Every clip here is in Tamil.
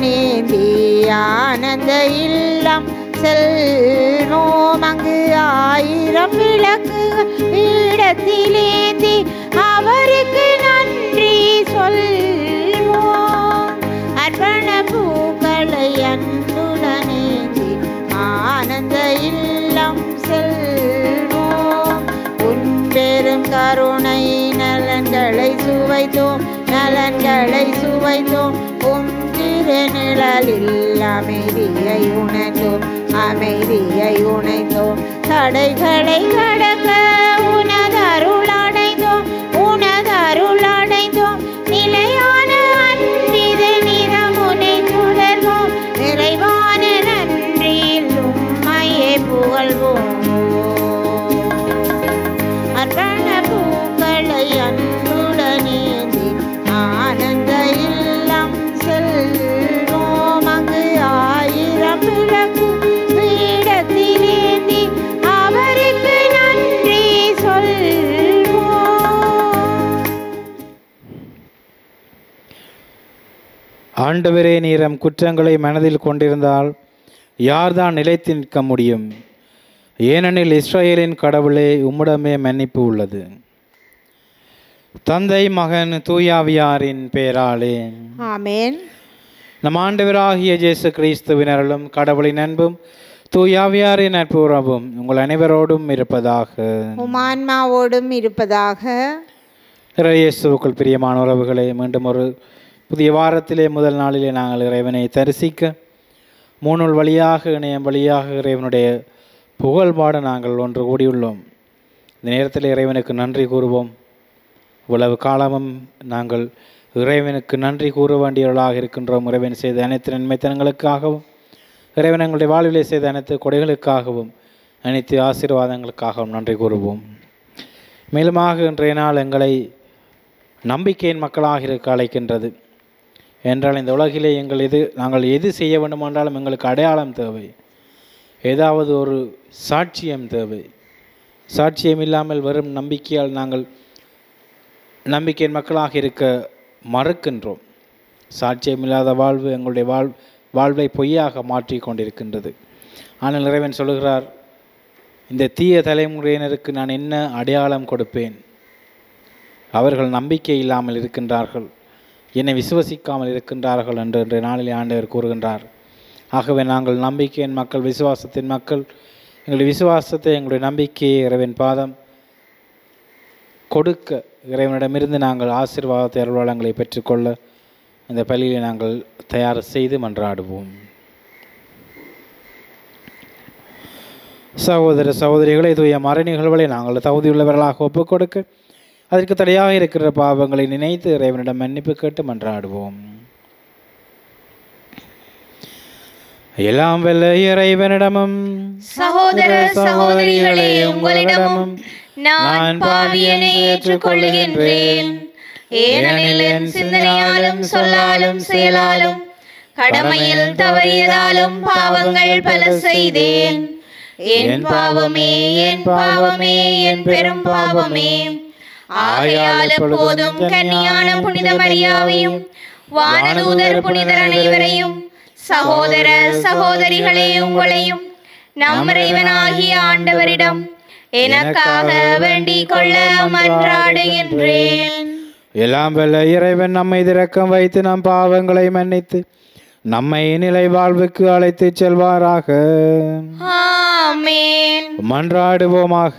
அன்புடனேந்தி ஆனந்த இல்லம் செல்வோம். அங்கு 1000 விளக்குகள் இடத்திலேந்தி அவருக்கு நன்றி சொல்வோம். அர்ப்பண பூக்களை அன்புடனேந்தி ஆனந்த இல்லம் செல்வோம். உன் பெரும் கருணை நலன்களை சுவைத்தோம், நலன்களை சுவைத்தோம். உன் திருநிழலில் அமைதியை உணர்ந்தோம், அமைதியை உணர்ந்தோம். தடைகளை கடக்க உனதருள் அடைந்தோம், உனதருள் அடைந்தோம். நிலையான அன்பிது நிறமுனை தொடர்வோம், நிறைவான நன்றியில் உம்மையே புகழ்வோம். அர்ப்பண பூக்களை அன்புடனேந்தி ஆனந்த இல்லம் செல்வோம். அங்கு 1000 விளக்கு பீடத்திலேந்தி அவருக்கு நன்றி சொல்வோம். ஆண்டவரே, நீரம் குற்றங்களை மனதில் கொண்டிருந்தால் யார்தான் நிலைத்து நிற்க முடியும்? ஏனெனில் இஸ்ரவேலின் கடவுளே, உம்மிடமே மன்னிப்பு உள்ளது. தந்தை, மகன், தூயாவியாரின் பெயராலே ஆமென். நம் ஆண்டவராகிய இயேசு கிறிஸ்துவின் அருளும் கடவுளின் அன்பும் தூயாவியாரின் நட்புறவும் உங்கள் அனைவரோடும் இருப்பதாக. உமான்மாவோடும் இருப்பதாக. இயேசுவுக்குள் பிரியமான உறவுகளே, மீண்டும் ஒரு புதிய வாரத்திலே முதல் நாளிலே நாங்கள் இறைவனை தரிசிக்க மூணூல் வழியாக இணையம் வழியாக இறைவனுடைய புகழ்பாட நாங்கள் ஒன்று கூடியுள்ளோம். இந்த நேரத்தில் இறைவனுக்கு நன்றி கூறுவோம். இவ்வளவு காலமும் நாங்கள் இறைவனுக்கு நன்றி கூற வேண்டியவர்களாக இருக்கின்றோம். இறைவன் செய்த அனைத்து நன்மைத்தனங்களுக்காகவும், இறைவன் எங்களுடைய வாழ்விலே செய்த அனைத்து கொடைகளுக்காகவும், அனைத்து ஆசீர்வாதங்களுக்காகவும் நன்றி கூறுவோம். மேலுமாக இன்றைய நாள் எங்களை நம்பிக்கையின் மக்களாக இருக்க அழைக்கின்றது. என்றால் இந்த உலகிலே நாங்கள் எது செய்ய வேண்டுமென்றாலும் எங்களுக்கு அடையாளம் தேவை, ஏதாவது ஒரு சாட்சியம் தேவை. சாட்சியம் இல்லாமல் வெறும் நம்பிக்கையால் நாங்கள் நம்பிக்கையின் மக்களாக இருக்க மறுக்கின்றோம். சாட்சியம் இல்லாத வாழ்வு எங்களுடைய வாழ்வை பொய்யாக மாற்றி கொண்டிருக்கின்றது. ஆனால் இறைவன் சொல்லுகிறார், இந்த தீய தலைமுறையினருக்கு நான் என்ன அடையாளம் கொடுப்பேன்? அவர்கள் நம்பிக்கை இல்லாமல் இருக்கின்றார்கள், என்னை விசுவசிக்காமல் இருக்கின்றார்கள் என்று இன்றைய நாளில் ஆண்டவர் கூறுகின்றார். ஆகவே நாங்கள் நம்பிக்கையின் மக்கள், விசுவாசத்தின் மக்கள். எங்களுடைய விசுவாசத்தை, எங்களுடைய நம்பிக்கையை இறைவன் பாதம் கொடுக்க, இறைவனிடமிருந்து நாங்கள் ஆசீர்வாதத்தை அருள்வளங்களை பெற்றுக்கொள்ள இந்த பள்ளியை நாங்கள் தயார் செய்து மன்றாடுவோம். சகோதர சகோதரிகளை, தூய மறை நிகழ்வுகளை நாங்கள் தகுதியுள்ளவர்களாக ஒப்புக் கொடுக்க, அதற்கு தடையாக இருக்கிற பாவங்களை நினைத்து இறைவனிடம் மன்னிப்பு கேட்டு மன்றாடுவோம். எல்லாம் வல்ல இறைவனிடமும் சகோதர சகோதரிகளே உங்களிடமும் நான் பாவியனை ஏற்றுக்கொள்கின்றேன். ஏனெனில் என் சிந்தனையாலும் சொல்லாலும் செயலாலும் கடமையில் தவறியதாலும் பாவங்கள் பல செய்தேன். என் பாவமே, என் பாவமே, என் பெரும் பாவமே. ஆகையால் எப்போதும் கன்னியான புனித மரியாவையும் வானதூதர் புனிதர் அனைவரையும், சகோதர சகோதரிகளே உங்களையும் நம் இறைவனாகிய ஆண்டவரிடம் எனக்காக வேண்டிக் கொள்ள மன்றாடுகின்றேன். எல்லாம் வல்ல இறைவன் நம்மை இரக்கம் வைத்து நம் பாவங்களை மன்னித்து நம்மை நிலை வாழ்வுக்கு அழைத்து செல்வாராக. ஆமென். மன்றாடுவோமாக.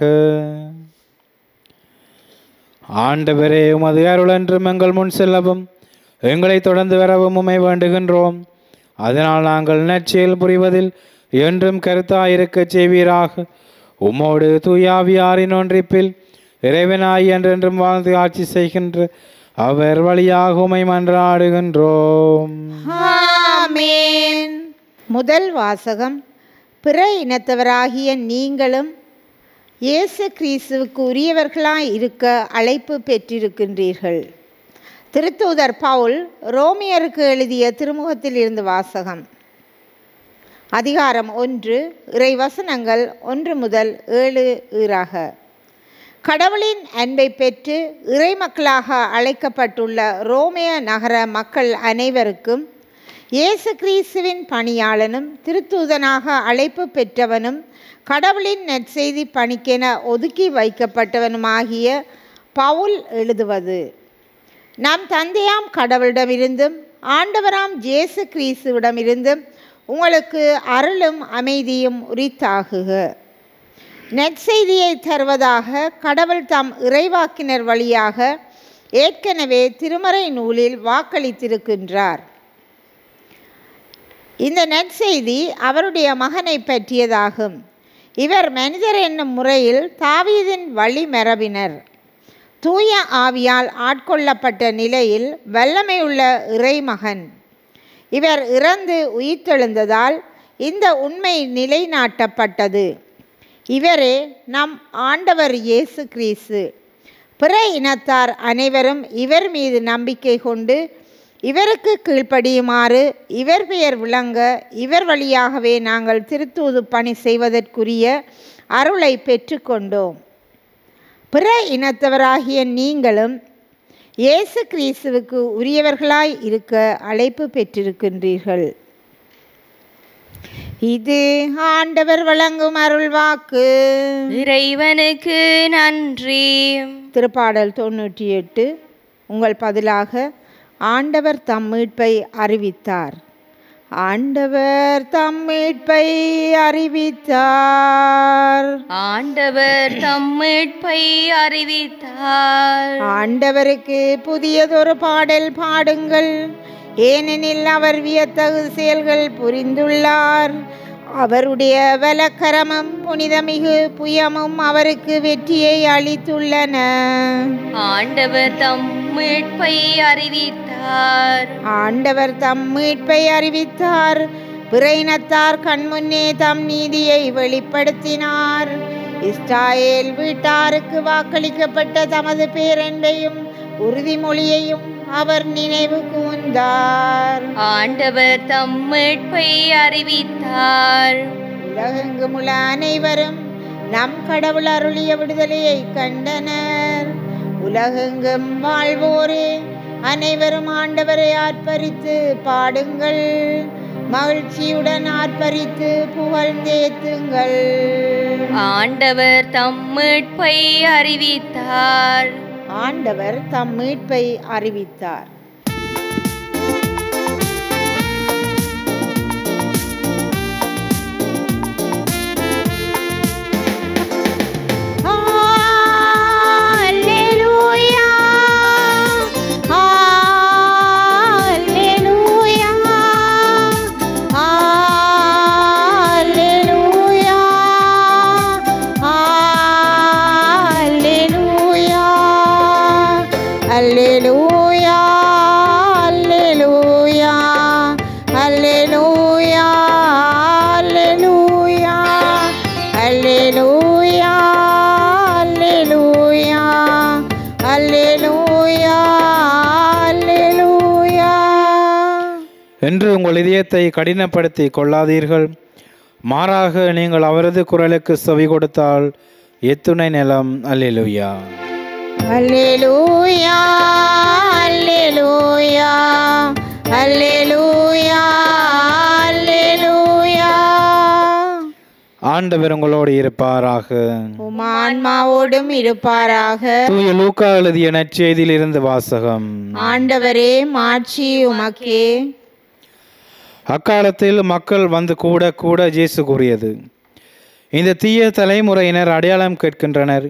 ஆண்டவரே, உமது அருள் என்றும் எங்கள் முன் செல்லவும் எங்களை தொடர்ந்து வரவும் உம்மை வேண்டுகின்றோம். அதனால் நாங்கள் நற்செயல் புரிவதில் என்றும் கருத்தாயிருக்க செய்வீராக. உம்மோடு தூயாவியாரின் ஒன்றிப்பில் இறைவனாய் என்றென்றும் வாழ்ந்து ஆட்சி செய்கின்ற அவர் வழியாக உம்மை மன்றாடுகின்றோம். ஆமென். முதல் வாசகம். பிற இனத்தவராகிய நீங்களும் இயேசு கிறிஸ்துவுக்கு உரியவர்களாய் இருக்க அழைப்பு பெற்றிருக்கின்றீர்கள். திருத்தூதர் பவுல் ரோமியருக்கு எழுதிய திருமுகத்தில் இருந்து வாசகம். அதிகாரம் 1, இறைவசனங்கள் 1 முதல் 7 ஈறாக. கடவுளின் அன்பை பெற்று இறைமக்களாக அழைக்கப்பட்டுள்ள ரோமிய நகர மக்கள் அனைவருக்கும் இயேசு கிறிஸ்துவின் பணியாளனும் திருத்தூதனாக அழைப்பு பெற்றவனும் கடவுளின் நற்செய்தி பணிக்கென ஒதுக்கி வைக்கப்பட்டவனுமாகிய பவுல் எழுதுவது. நம் தந்தையாம் கடவுளிடமிருந்தும் ஆண்டவராம் இயேசு கிறிஸ்துவிடமிருந்தும் உங்களுக்கு அருளும் அமைதியும் உரித்தாகுக. நற்செய்தியை தருவதாக கடவுள் தம் இறைவாக்கினர் வழியாக ஏற்கனவே திருமறை நூலில் வாக்களித்திருக்கின்றார். இந்த நற்செய்தி அவருடைய மகனை பற்றியதாகும். இவர் மனிதர் என்னும் முறையில் தாவீதின் வழிமரபினர். தூய ஆவியால் ஆட்கொள்ளப்பட்ட நிலையில் வல்லமையுள்ள இறைமகன். இவர் இறந்து உயிர்த்தெழுந்ததால் இந்த உண்மை நிலைநாட்டப்பட்டது. இவரே நம் ஆண்டவர் இயேசு கிறிஸ்து. பிற இனத்தார் அனைவரும் இவர் மீது நம்பிக்கை கொண்டு இவருக்கு கீழ்ப்படியுமாறு இவர் பெயர் விளங்க இவர் வழியாகவே நாங்கள் திருத்தூது பணி செய்வதற்குரிய அருளை பெற்றுக்கொண்டோம். பிற இனத்தவராகிய நீங்களும் இயேசு கிறிஸ்துவுக்கு உரியவர்களாய் இருக்க அழைப்பு பெற்றிருக்கின்றீர்கள். இது ஆண்டவர் வழங்கும் அருள்வாக்கு. இறைவனுக்கு நன்றி. திருப்பாடல் 98. உங்கள் பதிலாக ஆண்டவர் தம் மீட்பை அறிவித்தார். ஆண்டவர் தம் மீட்பை அறிவித்தார். ஆண்டவர் தம் மீட்பை அறிவித்தார். ஆண்டவருக்கு புதியதொரு பாடல் பாடுங்கள், ஏனெனில் அவர் வியத்தகு செயல்கள் புரிந்துள்ளார். அவருடைய வலக்கரமும் புனிதமிகு புயமும் அவருக்கு வெற்றியை அளித்துள்ளன. ஆண்டவர் தம் மீட்பை அறிவித்தார். ஆண்டவர் தம் மீட்பை அறிவித்தார். பிற இனத்தார் கண்முன்னே தம் நீதியை வெளிப்படுத்தினார். இஸ்ராயேல் வீட்டாருக்கு வாக்களிக்கப்பட்ட தமது பேரன்பையும் உறுதிமொழியையும் அவர் நினைவு கூர்ந்தார். ஆண்டவர் தம் மீட்பை அறிவித்தார். உலகெங்கும் உள்ள அனைவரும் நம் கடவுள் அருளிய விடுதலையை கண்டனர். உலகெங்கும் வாழ்வோரே அனைவரும் ஆண்டவரை ஆர்ப்பரித்து பாடுங்கள், மகிழ்ச்சியுடன் ஆர்ப்பரித்து புகழ்ந்தேத்துங்கள். ஆண்டவர் தம் மீட்பை அறிவித்தார். ஆண்டவர் தம் மீட்பை அறிவித்தார். என்று உங்கள் இதயத்தை கடினப்படுத்தி கொள்ளாதீர்கள். மாறாக நீங்கள் அவரது குரலுக்கு செவி கொடுத்தால் எத்துணை நிலம். அல்லேலூயா. அல்லேலூயா, அல்லேலூயா, அல்லேலூயா, அல்லேலூயா. ஆண்டவர் உங்களோடு இருப்பாராக. உம் ஆன்மாவோடும் இருப்பாராக. தூய லூக்கா எழுதிய நற்செய்தியிலிருந்து வாசகம். ஆண்டவரே மாட்சி உமக்கே. அக்காலத்தில் மக்கள் வந்து கூட கூட இயேசு கூறியது, இந்த தீய தலைமுறையினர் அடையாளம் கேட்கின்றனர்.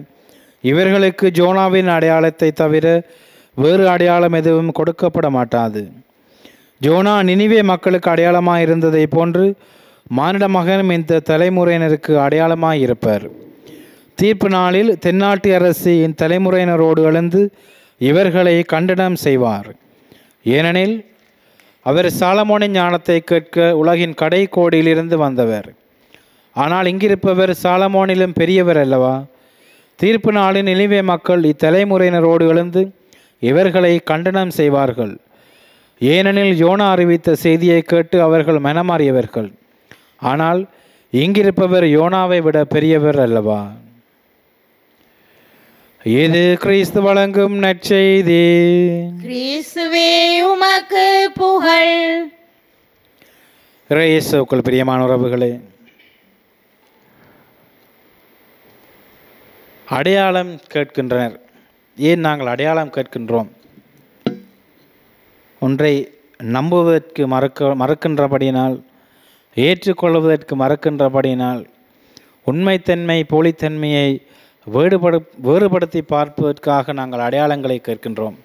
இவர்களுக்கு ஜோனாவின் அடையாளத்தை தவிர வேறு அடையாளம் எதுவும் கொடுக்கப்பட மாட்டாது. ஜோனா நினிவே மக்களுக்கு அடையாளமாக இருந்ததை போன்று மானிட மகனும் இந்த தலைமுறையினருக்கு அடையாளமாக இருப்பார். தீர்ப்பு நாளில் தென்னாட்டு அரசி தலைமுறையினரோடு எழுந்து இவர்களை கண்டனம் செய்வார். ஏனெனில் அவர் சாலமோனின் ஞானத்தை கேட்க உலகின் கடைக்கோடியிலிருந்து வந்தவர். ஆனால் இங்கிருப்பவர் சாலமோனிலும் பெரியவர் அல்லவா? தீர்ப்பு நாளின் நினிவே மக்கள் இத்தலைமுறையினரோடு எழுந்து இவர்களை கண்டனம் செய்வார்கள். ஏனெனில் யோனா அறிவித்த செய்தியை கேட்டு அவர்கள் மனமாறியவர்கள். ஆனால் இங்கிருப்பவர் யோனாவை விட பெரியவர் அல்லவா? இது கிறிஸ்து வழங்கும் நற்செய்தி. கிறிஸ்துவே உமக்கு புகழ். இயேசுவுக்குள் பிரியமான உறவுகளே, அடையாளம் கேட்கின்றனர். ஏன் நாங்கள் அடையாளம் கேட்கின்றோம்? ஒன்றை நம்புவதற்கு மறுக்கின்றபடியினால், ஏற்றுக்கொள்வதற்கு மறுக்கின்றபடியினால், உண்மைத்தன்மை போலித்தன்மையை வேறுபடுத்தி பார்ப்பதற்காக நாங்கள் அடையாளங்களை கேட்கின்றோம்.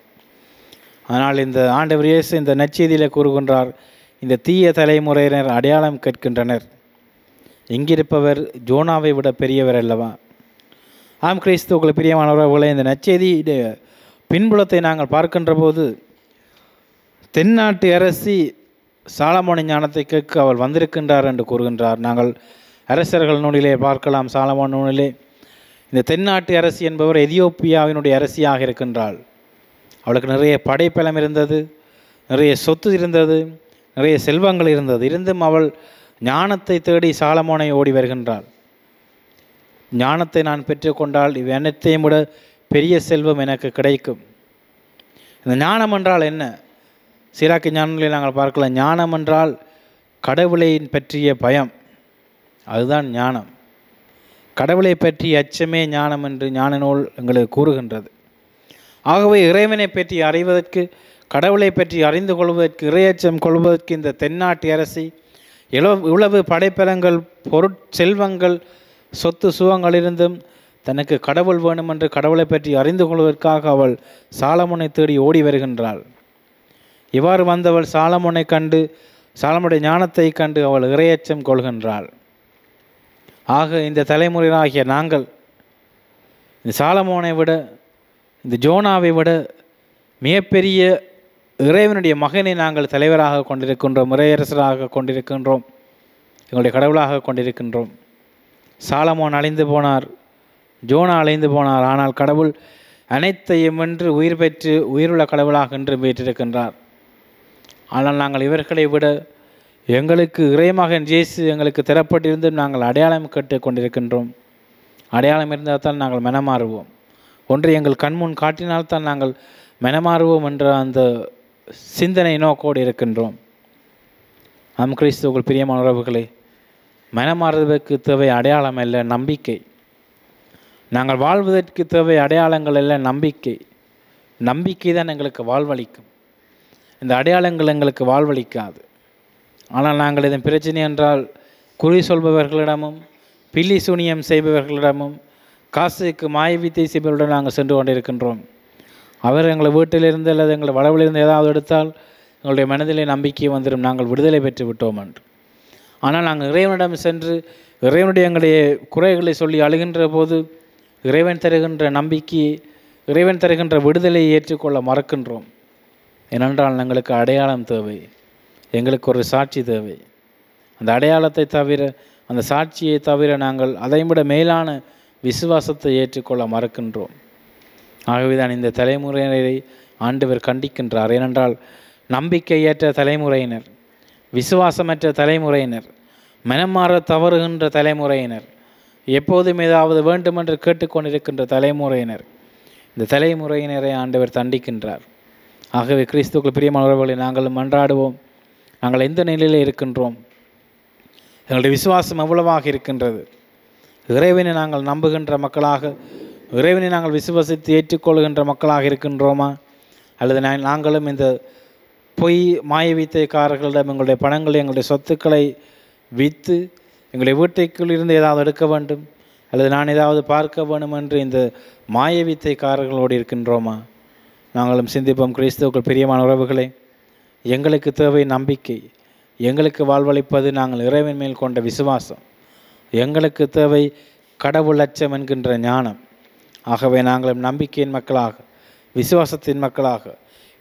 ஆனால் இந்த ஆண்டவர் இயேசு இந்த நற்செய்தியில் கூறுகின்றார், இந்த தீய தலைமுறையினர் அடையாளம் கேட்கின்றனர். இங்கிருப்பவர் ஜோனாவை விட பெரியவர் அல்லவா? ஆம் கிறிஸ்துவுக்குள் பிரியமானவர்களே, இந்த நற்செய்தியுடைய பின்புலத்தை நாங்கள் பார்க்கின்ற போது, தென்னாட்டு அரசி சாலமோனின் ஞானத்தை கேட்க அவள் வந்திருக்கின்றார் என்று கூறுகின்றார். நாங்கள் அரசர்கள் நூலிலே பார்க்கலாம். சாலமோன் நூலிலே இந்த தென்னாட்டு அரசி என்பவர் எதியோப்பியாவினுடைய அரசியாக இருக்கின்றாள். அவளுக்கு நிறைய படைப்பலம் இருந்தது, நிறைய சொத்து இருந்தது, நிறைய செல்வங்கள் இருந்தது. இருந்தும் அவள் ஞானத்தை தேடி சாலமோனை ஓடி வருகின்றாள். ஞானத்தை நான் பெற்றுக்கொண்டால் இவை அனைத்தையும் விட பெரிய செல்வம் எனக்கு கிடைக்கும். இந்த ஞானம் என்றால் என்ன? சீராக்கி ஞானங்களில் நாங்கள் பார்க்கலாம். ஞானம் என்றால் கடவுளை பற்றிய பயம், அதுதான் ஞானம். கடவுளை பற்றிய அச்சமே ஞானம் என்று ஞான நூல் எங்களுக்கு கூறுகின்றது. ஆகவே இறைவனை பற்றி அறிவதற்கு, கடவுளை பற்றி அறிந்து கொள்வதற்கு, இறையச்சம் கொள்வதற்கு இந்த தென்னாட்டு அரசி இவ்வளவு படைப்பலங்கள், பொருட்செல்வங்கள், சொத்து சுகங்களிருந்தும் தனக்கு கடவுள் வேணும் என்று கடவுளை பற்றி அறிந்து கொள்வதற்காக அவள் சாலமோனை தேடி ஓடி வருகின்றாள். இவ்வாறு வந்தவள் சாலமோனை கண்டு, சாலமோனுடைய ஞானத்தை கண்டு அவள் இறையச்சம் கொள்கின்றாள். ஆக இந்த தலைமுறையாகிய நாங்கள் இந்த சாலமோனை விட, இந்த ஜோனாவை விட மிகப்பெரிய இறைவனுடைய மகனை நாங்கள் தலைவராக கொண்டிருக்கின்றோம், இறையரசராக கொண்டிருக்கின்றோம், எங்களுடைய கடவுளாக கொண்டிருக்கின்றோம். சாலமோன் அழிந்து போனார், ஜோனா அழிந்து போனார். ஆனால் கடவுள் அனைத்தையும் வென்று உயிர் பெற்று உயிருள்ள கடவுளாக என்று பெற்றிருக்கின்றார். ஆனால் நாங்கள் இவர்களை விட எங்களுக்கு இறைமகன் இயேசு எங்களுக்கு தரப்பட்டிருந்தும் நாங்கள் அடையாளம் கேட்டு கொண்டிருக்கின்றோம். அடையாளம் இருந்தால் தான் நாங்கள் மனமாறுவோம். ஒன்று எங்கள் கண்முன் காட்டினால்தான் நாங்கள் மனமாறுவோம் என்ற அந்த சிந்தனை நோக்கோடு இருக்கின்றோம். நம் கிறிஸ்துவுக்குள் பிரியமான உறவுகளே, மனமாறுவதற்கு தேவை அடையாளம் அல்ல, நம்பிக்கை. நாங்கள் வாழ்வதற்கு தேவை அடையாளங்கள் அல்ல, நம்பிக்கை. நம்பிக்கை தான் எங்களுக்கு வாழ்வளிக்கும். இந்த அடையாளங்கள் எங்களுக்கு வாழ்வளிக்காது. ஆனால் நாங்கள் இதன் பிரச்சனை என்றால் குறி சொல்பவர்களிடமும், பில்லி சூனியம் செய்பவர்களிடமும், காசுக்கு மாயவித்தை செய்பவர்களிடம் நாங்கள் சென்று கொண்டிருக்கின்றோம். அவர் எங்களை வீட்டிலிருந்து அல்லது எங்களை வளவிலிருந்து ஏதாவது எடுத்தால் எங்களுடைய மனதிலே நம்பிக்கை வந்துடும், நாங்கள் விடுதலை பெற்று விட்டோம் என்று. ஆனால் நாங்கள் இறைவனிடம் சென்று இறைவனுடைய எங்களுடைய குறைகளை சொல்லி அழுகின்ற போது இறைவன் தருகின்ற நம்பிக்கையை, இறைவன் தருகின்ற விடுதலையை ஏற்றுக்கொள்ள மறக்கின்றோம். ஏனென்றால் எங்களுக்கு அடையாளம் தேவை, எங்களுக்கு ஒரு சாட்சி தேவை. அந்த அடையாளத்தை தவிர, அந்த சாட்சியை தவிர நாங்கள் அதைவிட மேலான விசுவாசத்தை ஏற்றுக்கொள்ள மறக்கின்றோம். ஆகவே தான் இந்த தலைமுறையினரை ஆண்டவர் கண்டிக்கின்றார். ஏனென்றால் நம்பிக்கையற்ற தலைமுறையினர், விசுவாசமற்ற தலைமுறையினர், மனமாற தவறுகின்ற தலைமுறையினர், எப்போதும் ஏதாவது வேண்டுமென்று கேட்டுக்கொண்டிருக்கின்ற தலைமுறையினர், இந்த தலைமுறையினரை ஆண்டவர் தண்டிக்கின்றார். ஆகவே கிறிஸ்துவுக்குள் பிரியமானவர்களை நாங்கள் மன்றாடுவோம். நாங்கள் எந்த நிலையில் இருக்கின்றோம்? எங்களுடைய விசுவாசம் எவ்வளவாக இருக்கின்றது? இறைவனை நாங்கள் நம்புகின்ற மக்களாக, இறைவனை நாங்கள் விசுவாசித்து ஏற்றுக்கொள்கின்ற மக்களாக இருக்கின்றோமா? அல்லது நாங்களும் இந்த பொய் மாயவித்தைக்காரர்களிடம் எங்களுடைய பணங்களை, எங்களுடைய சொத்துக்களை விற்று எங்களுடைய வீட்டுக்குள் இருந்து ஏதாவது எடுக்க வேண்டும், அல்லது நான் ஏதாவது பார்க்க வேண்டும் என்று இந்த மாயவித்தைக்காரர்களோடு இருக்கின்றோமா? நாங்களும் சிந்திப்போம். கிறிஸ்துவுக்குள் பிரியமான உறவுகளே, எங்களுக்கு தேவை நம்பிக்கை, எங்களுக்கு வாழ்வளிப்பது நாங்கள் இறைவன் மேல் கொண்ட விசுவாசம், எங்களுக்கு தேவை கடவுள் அச்சம் என்கின்ற ஞானம். ஆகவே நாங்களும் நம்பிக்கையின் மக்களாக, விசுவாசத்தின் மக்களாக,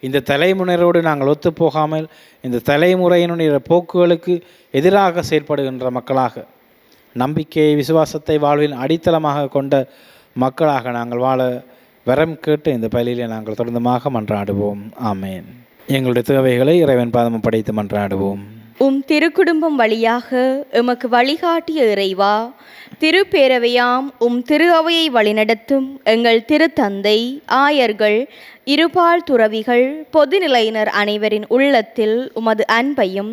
இந்த தலைமுறையோடு நாங்கள் ஒத்துப்போகாமல் இந்த தலைமுறையினுடைய போக்குகளுக்கு எதிராக செயல்படுகின்ற மக்களாக, நம்பிக்கையை, விசுவாசத்தை வாழ்வின் அடித்தளமாக கொண்ட மக்களாக நாங்கள் வாழ வரம் கேட்டு இந்த பலியிலே நாங்கள் தொடர்ந்துமாக மன்றாடுவோம். ஆமேன். எங்களுடைய தேவைகளை இறைவன் பாதமும் படைத்து மன்றாடுவோம். உம் திருக்குடும்பம் வழியாக எமக்கு வழிகாட்டிய இறைவா, திருப்பேரவையாம் உம் திரு அவையை வழிநடத்தும் எங்கள் திருத்தந்தை, ஆயர்கள், இருபால் துறவிகள், பொதுநிலையினர் அனைவரின் உள்ளத்தில் உமது அன்பையும்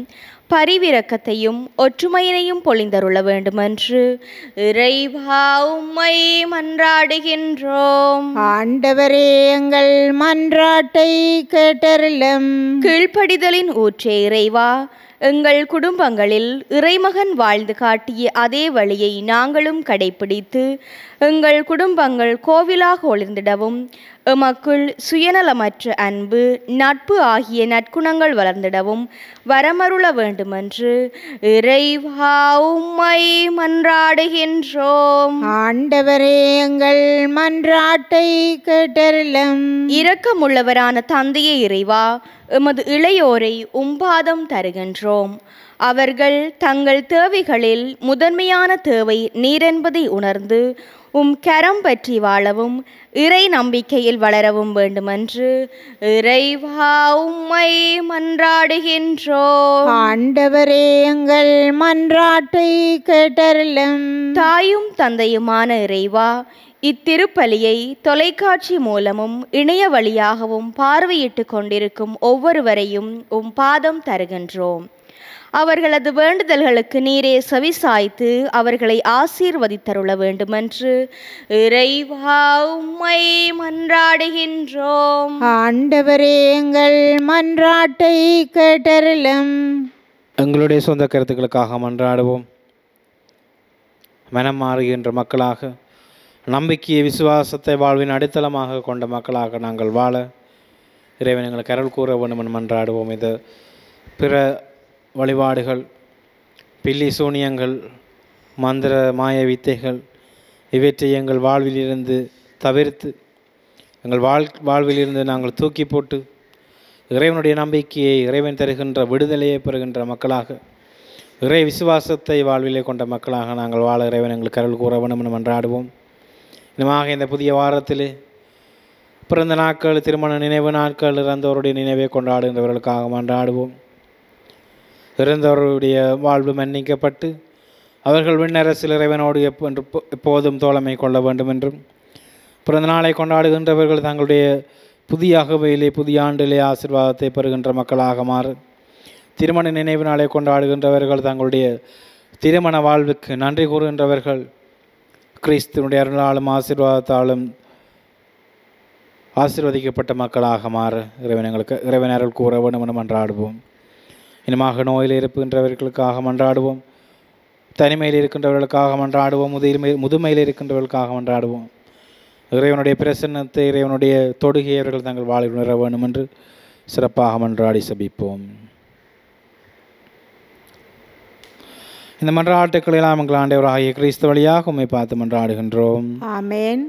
பரிவிரக்கத்தையும் ஒற்றுமையினையும் பொழிந்தருள வேண்டுமென்று இறைவா உம்மை மன்றாடுகின்றோம். ஆண்டவரே எங்கள் மன்றாட்டை கேட்டருளும். கீழ்ப்படிதலின் ஊற்றே இறைவா, எங்கள் குடும்பங்களில் இறைமகன் வாழ்ந்து காட்டிய அதே வழியை நாங்களும் கடைப்பிடித்து எங்கள் குடும்பங்கள் கோவிலாக ஒளிர்ந்திடவும் எமக்குள் சுயநலமற்ற அன்பு, நட்பு ஆகிய நற்குணங்கள் வளர்ந்திடவும் வரமருள வேண்டுமென்று இறைவா உம்மை மன்றாடுகின்றோம். ஆண்டவரே எங்கள் மன்றாட்டை கேட்டருளும். இரக்கமுள்ளவரான தந்தையே இறைவா, எமது இளையோரை உம்பாதம் தருகின்றோம். அவர்கள் தங்கள் தேவைகளில் முதன்மையான தேவை நீரென்பதை உணர்ந்து கரம் பற்றி வாழவும் இறை நம்பிக்கையில் வளரவும் வேண்டுமென்று இறைவா உம்மை மன்றாடுகின்றோம். ஆண்டவரே எங்கள் மன்றாட்டை கேட்டருளும். தாயும் தந்தையுமான இறைவா, இத்திருப்பலியை தொலைக்காட்சி மூலமும் இணைய வழியாகவும் பார்வையிட்டு கொண்டிருக்கும் ஒவ்வொருவரையும் பாதம் தருகின்றோம். அவர்களது வேண்டுதல்களுக்கு நீரே செவிசாய்த்து அவர்களை ஆசீர்வதித்தருள வேண்டுமென்று இறைவா உம்மை மன்றாடுகின்றோம். ஆண்டவரே எங்கள் மன்றாட்டை கேட்டருளும். எங்களுடைய சொந்த கருத்துக்களுக்காக மன்றாடுவோம். மனம் மாறுகின்ற மக்களாக, நம்பிக்கையை விசுவாசத்தை வாழ்வின் அடித்தளமாக கொண்ட மக்களாக நாங்கள் வாழ இறைவன் எங்களுக்கு அருள் கூற வேண்டும் என்று மன்றாடுவோம். இது பிற வழிபாடுகள், பில்லி சூனியங்கள், மந்திர மாய வித்தைகள் இவற்றை எங்கள் வாழ்விலிருந்து தவிர்த்து எங்கள் வாழ்விலிருந்து நாங்கள் தூக்கி போட்டு இறைவனுடைய நம்பிக்கையை, இறைவன் தருகின்ற விடுதலையை பெறுகின்ற மக்களாக, இறை விசுவாசத்தை வாழ்விலே கொண்ட மக்களாக நாங்கள் வாழ இறைவன் எங்களுக்கு அருள் கூற வேண்டும் என்று மன்றாடுவோம். இன்னமாக இந்த புதிய வாரத்திலே பிறந்த நாட்கள், திருமண நினைவு நாட்கள், இறந்தவருடைய நினைவை கொண்டாடுகின்றவர்களுக்காக மன்றாடுவோம். இறந்தவருடைய வாழ்வு மன்னிக்கப்பட்டு அவர்கள் விண்ணரசில் இறைவனோடு எப்போதும் தோழமை கொள்ள வேண்டும் என்றும், பிறந்த நாளை கொண்டாடுகின்றவர்கள் தங்களுடைய புதிய அகவையிலே, புதிய ஆண்டிலே ஆசீர்வாதத்தை பெறுகின்ற மக்களாக மாறு. திருமண நினைவு நாளை கொண்டாடுகின்றவர்கள் தங்களுடைய திருமண வாழ்வுக்கு நன்றி கூறுகின்றவர்கள் கிறிஸ்துவனுடைய அருளாலும் ஆசீர்வாதத்தாலும் ஆசீர்வதிக்கப்பட்ட மக்களாக மாற இறைவன் அருள் கூற வேண்டும் என்று மன்றாடுவோம். இனமாக நோயில் இருக்கின்றவர்களுக்காக மன்றாடுவோம். தனிமையில் இருக்கின்றவர்களுக்காக மன்றாடுவோம். முதுமையில் இருக்கின்றவர்களுக்காக மன்றாடுவோம். இறைவனுடைய பிரசன்னத்தை, இறைவனுடைய தொடுகையை அவர்கள் தங்கள் வாழ்வில் உணர வேண்டும் என்று சிறப்பாக மன்றாடி சபிப்போம். இந்த மன்றாட்டுக்களை எல்லாம் எங்கள் ஆண்டவராகிய கிறிஸ்து வழியாக உம்மை பார்த்து மன்றாடுகின்றோம். ஆமென்.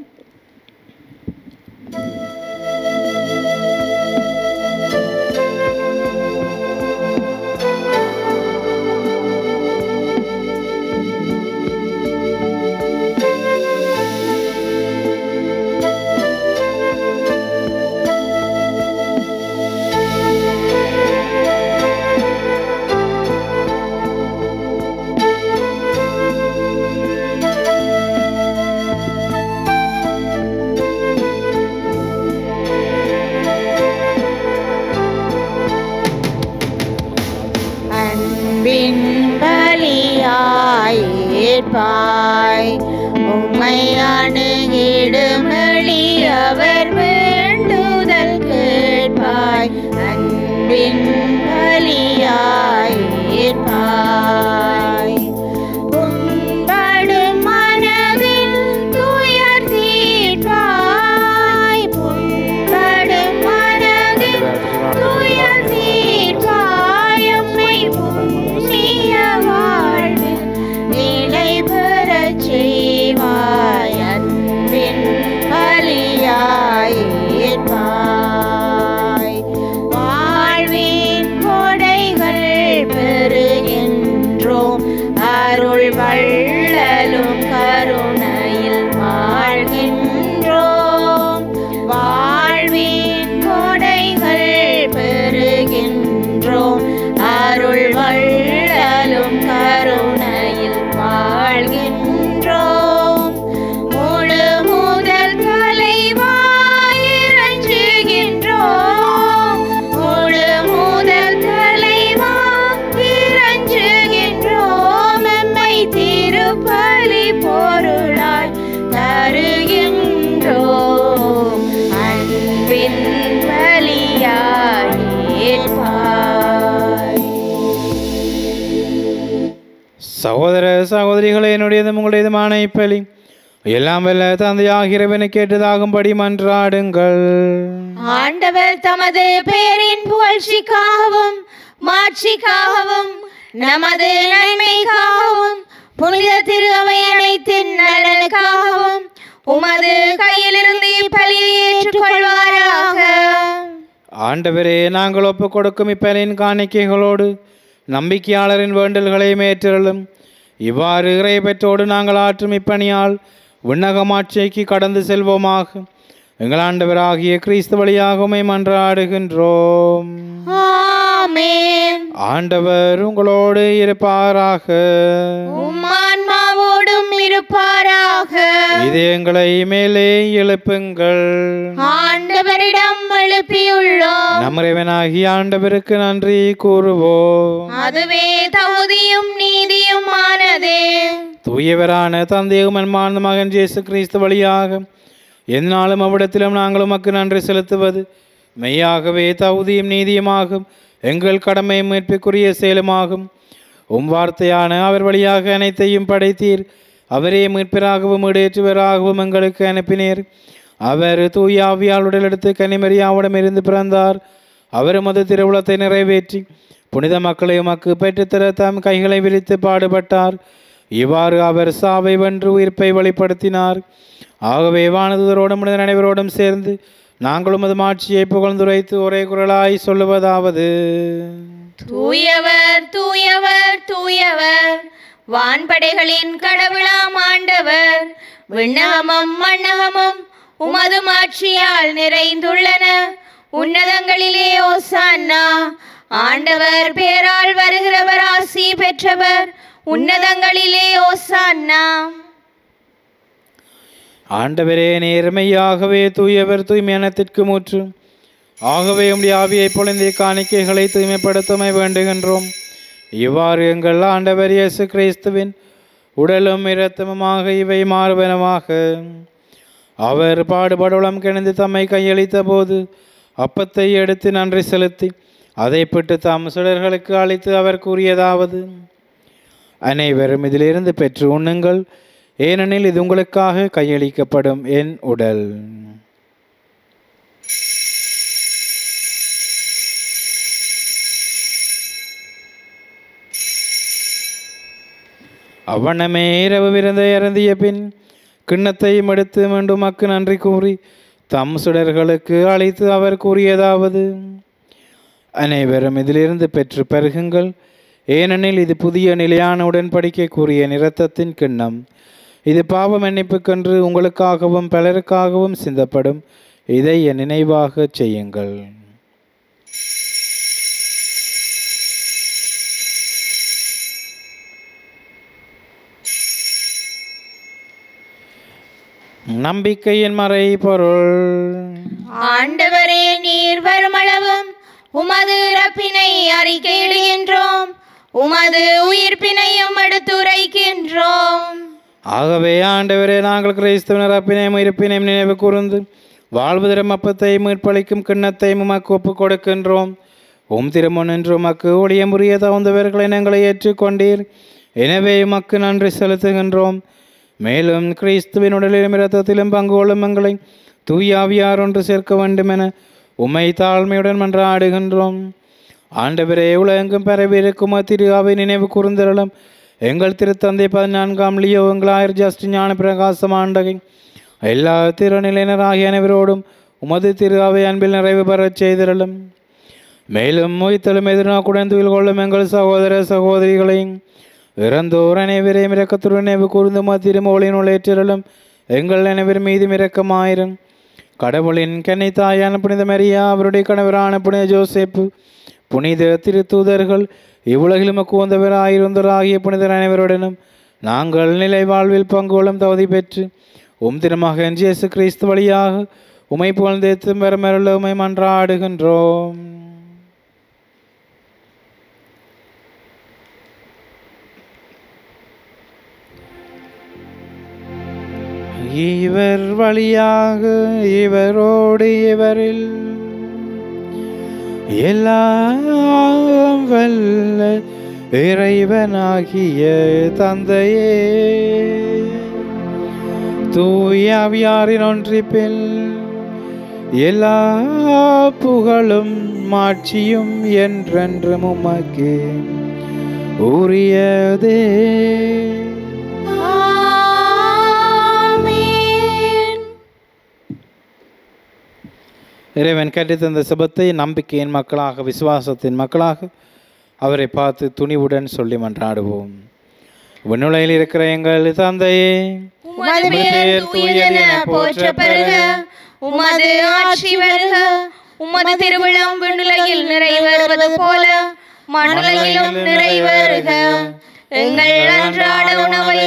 ஏற்பாய் உம்மை அணுகிடும் எளியவர் வேண்டுதல் கேட்பாய். அன்பின் பலியாய் ஏற்பாய். புண்படும் மனதில் துயர் தீர்ப்பாய். புண்படும் மனதில் துயர் தீர்ப்பாய். உம்மை புண்ணிய வாழ்வில் நிலை பெற சகோதர சகோதரிகளே, என்னுடையதும் உங்களுடையதுமான இப்பலி எல்லாம் வல்ல தந்தையாகிய இறைவனை கேட்டதாகும்படி மன்றாடுங்கள். ஆண்டவர் தமது பெயரின் புகழ்ச்சிக்காகவும் மாட்சிக்காகவும் நமது நன்மைக்காகவும் புனித திரு அவை அனைத்தின் நலனுக்காகவும் உமது கையிலிருந்து இப்பலியை ஏற்றுக்கொள்வாராக. ஆண்டவரே, நாங்கள் ஒப்புக் கொடுக்கும் இப்பலியின் காணிக்கைகளோடு நம்பிக்கையாளரின் வேண்டல்களை ஏற்றலும். இவ்வாறு இறை பெற்றோடு நாங்கள் ஆற்றும் இப்பணியால் விண்ணகமாட்சிக்கு கடந்து செல்வோமாக. எங்கள் ஆண்டவராகிய கிறிஸ்து வழியாக உம்மை மன்றாடுகின்றோம். ஆமென். ஆண்டவர் உங்களோடு இருப்பாராக. உம் ஆன்மாவோடும் இருப்பாராக. இதயங்களை மேலே எழுப்புங்கள். ஆண்டவரிடம் எழுப்பியுள்ளோம். நம் இறைவனாகிய ஆண்டவருக்கு நன்றி கூறுவோம். அதுவே தகுதியும் நீதியுமானதே. தூயவரான தந்தையும் அன்பார்ந்த மகன் இயேசு கிறிஸ்து வழியாக எந்நாளும் அவ்விடத்திலும் நாங்கள் உமக்கு நன்றி செலுத்துவது மெய்யாகவே தகுதியும் நீதியுமாகும், எங்கள் கடமை மீட்புக்குரிய செயலுமாகும். உம் வார்த்தையான அவர் வழியாக அனைத்தையும் படைத்தீர். அவரே மீட்பராகவும் ஈடேற்றுவராகவும் எங்களுக்கு அனுப்பினீர். அவர் தூய ஆவியால் உடலெடுத்து கன்னிமரியாவிடம் இருந்து பிறந்தார். அவர் மது திருவுளத்தை நிறைவேற்றி புனித மக்களை உமக்கு பெற்றுத்தர தம் கைகளை விரித்து பாடுபட்டார். இவ்வாறு அவர் சாவை வென்று உயிர்ப்பை வெளிப்படுத்தினார். ஆகவே வானதூதரோடும் மனிதர் அனைவரோடும் சேர்ந்து நாங்கள் உமது மாட்சியை புகழ்ந்துரைத்து ஒரே குரலாய் சொல்லுவதாவது: தூயவர் தூயவர் தூயவர், வான்படைகளின் கடவுளாம் ஆண்டவர். விண்ணகமும் மண்ணகமும் உமது மாட்சியால் நிறைந்துள்ளன. உன்னதங்களிலே ஓசான்னா. ஆண்டவர் பேரால் வருகிறவர் ஆசி பெற்றவர். உன்னதங்களிலே ஓசான்னா. ஆண்டவரே, நேர்மையாகவே தூயவர், தூய்மையானத்திற்கு மூற்று. ஆகவே உம்முடைய ஆவியை பொழிந்த காணிக்கைகளை தூய்மைப்படுத்தமை வேண்டுகின்றோம். இவ்வாறு எங்கள் ஆண்டவர் இயேசு கிறிஸ்துவின் உடலும் இரத்தமுமாக இவை மாறுவனமாக. அவர் பாடுபடுளம் கிணந்து தம்மை கையளித்த போது அப்பத்தை எடுத்து நன்றி செலுத்தி அதை பெற்று தம் சுடர்களுக்கு அளித்து அவர் கூறியதாவது: அனைவரும் இதிலிருந்து பெற்று உண்ணுங்கள், ஏனெனில் இது உங்களுக்காக கையளிக்கப்படும் என் உடல். அவ்வண்ணமே இரவு விருந்தை அருந்திய பின் கிண்ணத்தையும் எடுத்து மீண்டும் மக்கு நன்றி கூறி தம் சுடர்களுக்கு அழைத்து அவர் கூறியதாவது: அனைவரும் இதிலிருந்து பெற்று பருகுங்கள், ஏனெனில் இது புதிய நிலையான உடன்படிக்கைக்குரிய இரத்தத்தின் கிண்ணம். இது பாவ மன்னிப்புக்கென்று உங்களுக்காகவும் பலருக்காகவும் சிந்தப்படும். இதை என் நினைவாக செய்யுங்கள். நம்பிக்கையின் மறை பொருள். ஆண்டவரே, நீர் வருமளவும் உமது இறப்பினை அறிக்கையிடுகின்றோம், உமது உயிர்ப்பினையும் எடுத்துரைக்கின்றோம். ஆகவே ஆண்டவரே, நாங்கள் கிறிஸ்துவின் இறப்பினையும் உயிர்ப்பினையும் நினைவு கூர்ந்து வாழ்வு தரும் அப்பத்தை மீட்பளிக்கும் கிண்ணத்தையும் உமக்கு ஒப்புக் கொடுக்கின்றோம். உம் திருமுன் என்று உமக்கு ஒளியமுறிய தகுந்தவர்களை எங்களை ஏற்றுக்கொண்டீர். எனவே உமக்கு நன்றி செலுத்துகின்றோம். மேலும் கிறிஸ்துவின் உடலிலும் இரத்தத்திலும் பங்கு கொள்ளும் எங்களை தூய ஆவியார் ஒன்று சேர்க்க வேண்டும் என உம்மை தாழ்மையுடன் மன்றாடுகின்றோம். ஆண்டவரே, உலகெங்கும் பரவியிருக்கும் திரு அவை நினைவு கூர்ந்தருளும். எங்கள் திருத்தந்தை 14ஆம் லியோ, எங்கள் ஆயர் ஜஸ்டின் ஞான பிரகாசம் ஆண்டகை, எல்லா திருநிலையினராகிய அனைவரோடும் உமது திரு அவை அன்பில் நிறைவு பெறச் செய்திருளும். மேலும் மொய்த்தலும் எதிர்நோக்குடன் துயில் கொள்ளும் எங்கள் சகோதர சகோதரிகளையும் இறந்தோர் அனைவரையும் இரக்கத்துடன் நினைவு கூர்ந்து திருமொழியின் உழைற்றிருளும். எங்கள் அனைவரும் மீதும் இரக்கமாயிரும். கடவுளின் கன்னை தாயான புனித மரியா, அவருடைய கணவரான புனித ஜோசேப்பு, புனித திருத்தூதர்கள், இவ்வுலகிலும் கூந்தவராயிருந்தோராகிய புனிதர் அனைவருடனும் நாங்கள் நிலை வாழ்வில் பங்குகளும் தகுதி பெற்று உம் திருமகன் இயேசு கிறிஸ்து வழியாக உமை புகழ்ந்தேத்தும் பெருமருள உமை மன்றாடுகின்றோம். இவர் வழியாக இவரோடு இவரில் எல்லாம் வல்ல இறைவனாகிய தந்தையே, தூய ஆவியாரின் ஒன்றிப்பில் எல்லா புகழும் மாட்சியும் என்றென்றும் உமக்கு உரியதே. இறைவன் கற்றுத்தந்த சுபத்தை நம்பிக்கையின் மக்களாக, விசுவாசத்தின் மக்களாக அவரை பார்த்து துணிவுடன் சொல்லி மன்றாடுவோம். விண்ணுலகில் இருக்கிற எங்கள் தந்தையே, உமது பெயர் தூயதென போற்றப் பெறுக. உமது ஆட்சி வருக. உமது திருவிழம் விண்ணுலகில் நிறைவேறுவது போல மண்ணுலகிலும் நிறைவேறுக. எங்கள் அன்றாட உணவை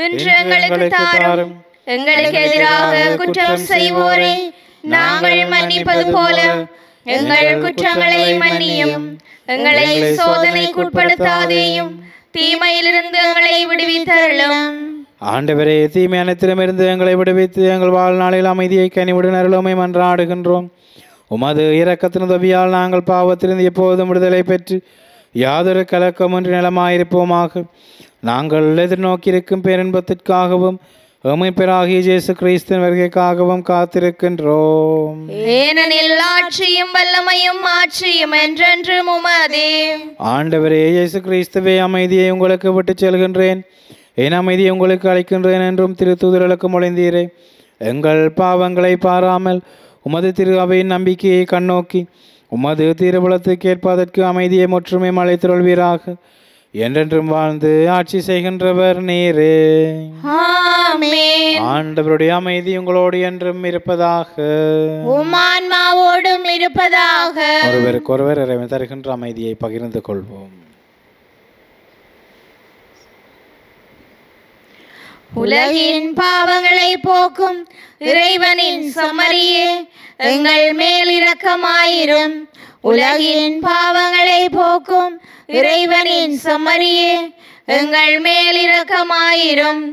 இன்று எங்களுக்கு தாரும். எங்களுக்கு எதிராக குற்றம் செய்வோரை நாங்கள் மன்னிப்பது போல எங்கள் குற்றங்களை மன்னியும். எங்களை சோதனைக்குட்படுத்தாதேயும், தீமையிலிருந்து எங்களை விடுவித்தருளும். ஆண்டவரே, தீமை அனைத்திலுமிருந்து எங்களை விடுவித்து எங்கள் வாழ்நாளில் அமைதியை கனிவுடன் அருளுமை மன்றாடுகின்றோம். உமது இரக்கத்தின் உதவியால் நாங்கள் பாவத்திலிருந்து எப்போதும் விடுதலை பெற்று யாதொரு கலக்கமின்றி நலமாயிருப்போமாக. நாங்கள் எதிர்நோக்கியிருக்கும் பேரின்பத்திற்காகவும் எமைப்பராகிய இயேசு கிறிஸ்துவின் வருகைக்காகவும் காத்திருக்கின்றோம். ஏனெனில் ஆட்சியும் வல்லமையும் ஆட்சியும் என்றென்றும் உமதே. ஆண்டவரே இயேசு கிறிஸ்துவே, அமைதியை உங்களுக்கு விட்டு செல்கின்றேன், என் அமைதியை உங்களுக்கு அளிக்கின்றேன் என்றும் திருத்தூதர்களுக்கு மொழிந்தீரே. எங்கள் பாவங்களை பாராமல் உமது திரு அவையின் நம்பிக்கையை கண்ணோக்கி உமது திருவுளத்துக்கு ஏற்பதற்கு அமைதியை முற்றுமை அழைத்தருள்வீராக. என்றென்றும் வாழ்ந்து ஆட்சி செய்கின்றவர் நீரே. ஆமென். ஆண்டவருடைய அமைதி உங்களோடு என்றும் இருப்பதாக. உம் ஆன்மாவோடும் இருப்பதாக. ஒருவருக்கொருவர் இறைவன் தருகின்ற அமைதியை பகிர்ந்து கொள்வோம். உலகின் பாவங்களை போக்கும் இறைவனின் செம்மறியே, எங்கள் மேல் இரக்கமாயிரும். உலகின் பாவங்களை போக்கும் இறைவனின் செம்மறியே, எங்கள் மேல் இரக்கமாயிரும்.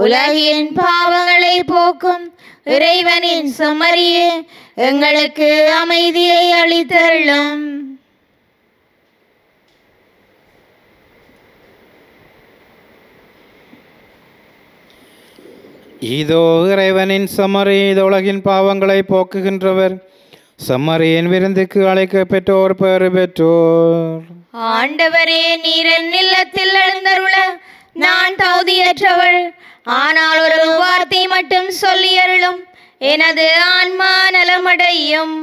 உலகின் பாவங்களை போக்கும் இறைவனின் செம்மறியே, எங்களுக்கு அமைதியை அளித்தருளும். இதோ இறைவனின் செம்மறி, இது உலகின் பாவங்களை போக்குகின்றவர். செம்மறியின் விருந்துக்கு அழைக்க பெற்றோர் பெயர் பெற்றோர். ஆண்டவரே, நீர் என் இல்லத்தில் எழுந்தருள நான் தகுதியற்றவள். ஆனால் ஒரு வார்த்தை மட்டும் சொல்லியருளும், எனது ஆன்மா நலமடையும்.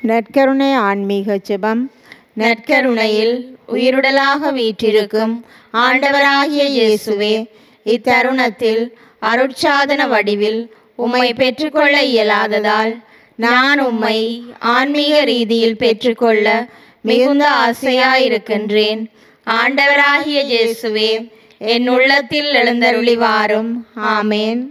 நற்கருணை ஆன்மீக ஜெபம். நற்கருணையில் உயிருடலாக வீற்றிருக்கும் ஆண்டவராகிய இயேசுவே, இத்தருணத்தில் அருட்சாதன வடிவில் உம்மை பெற்றுக்கொள்ள இயலாததால் நான் உம்மை ஆன்மீக ரீதியில் பெற்றுக்கொள்ள மிகுந்த ஆசையாயிருக்கின்றேன். ஆண்டவராகிய இயேசுவே, என் உள்ளத்தில் எழுந்தருளி வாரும். ஆமேன்.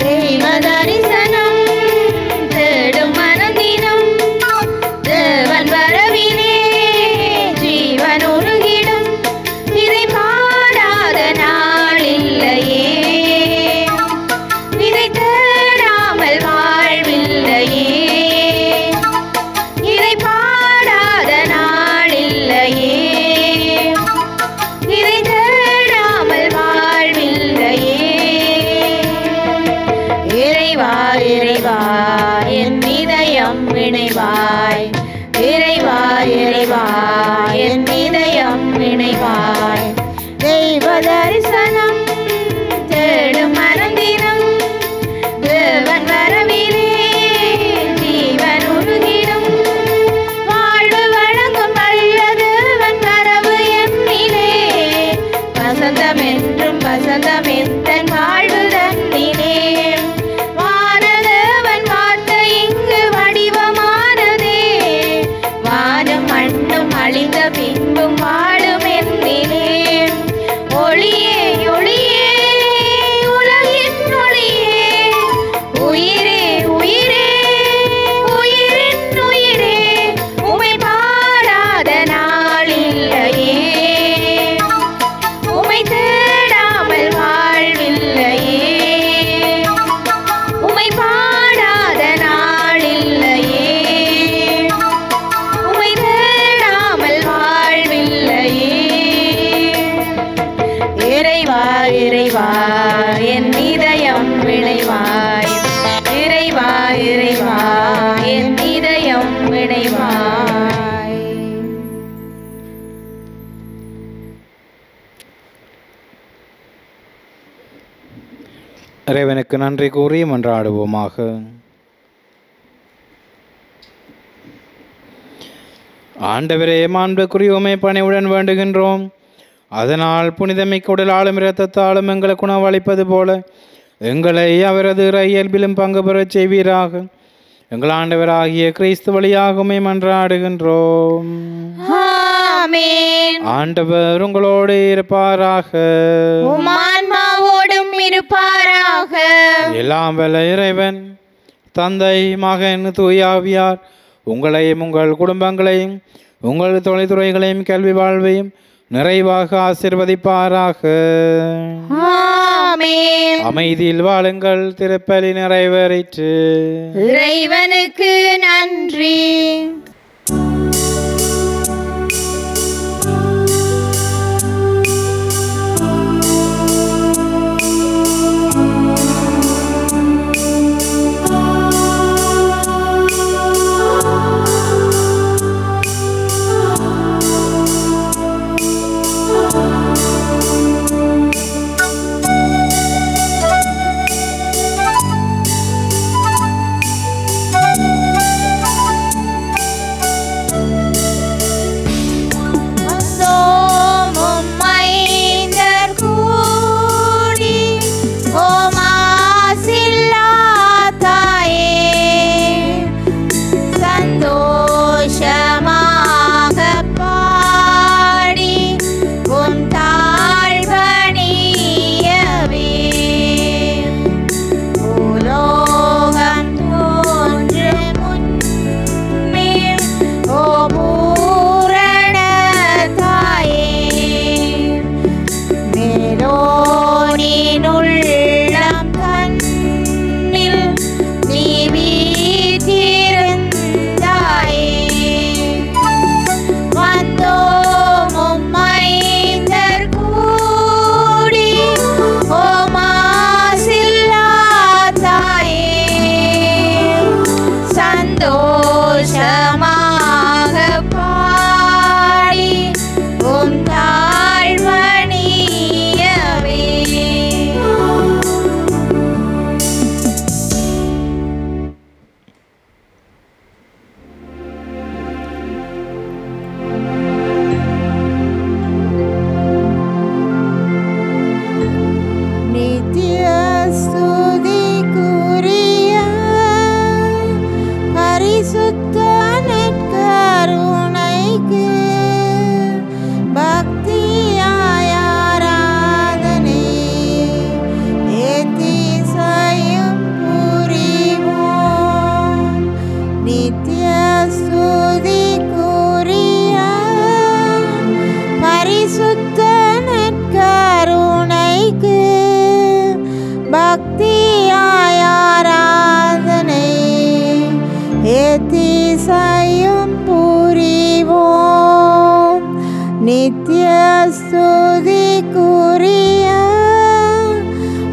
தெய்வதரிசனம் இறைவனுக்கு நன்றி கூறி மன்றாடுவோமாக. ஆண்டவரே, மாண்புக்குரிய உமை பணிவுடன் வேண்டுகின்றோம். அதனால் புனிதமிக்க உடலாலும் இரத்தத்தாலும் எங்களுக்கு உணவளிப்பது போல எங்களை அவரது இயல்பிலும் பங்கு பெறச் செய்வீராக. எங்கள் ஆண்டவராகிய கிறிஸ்து வழியாக உம்மை மன்றாடுகின்றோம். ஆமென். ஆண்டவர் உங்களோடு இருப்பாராக. உம் ஆன்மாவோடும் இருப்பாராக. எல்லாம் வல்ல இறைவன் தந்தை, மகன், தூய ஆவியார் உங்களையும் உங்கள் குடும்பங்களையும் உங்கள் தொழில்துறைகளையும் கல்வி வாழ்வையும் நிறைவாக ஆசீர்வதிப்பாராக. ஆமென். அமைதியில் வாழுங்கள். திருப்பலி நிறைவேறிற்று. இறைவனுக்கு நன்றி.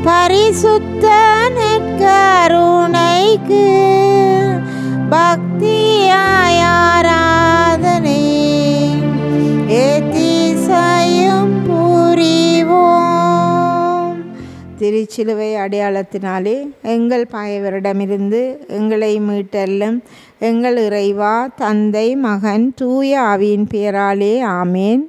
பரிசுத்த நற்கருணைக்கு பக்தியாய் ஆராதனை ஏத்திசையும் புரிவோம். திருச்சிலுவை அடையாளத்தினாலே எங்கள் பகைவரிடமிருந்து எங்களை மீட்டல்லும் எங்கள் இறைவா, தந்தை, மகன், தூய ஆவியின் பெயராலே ஆமேன்.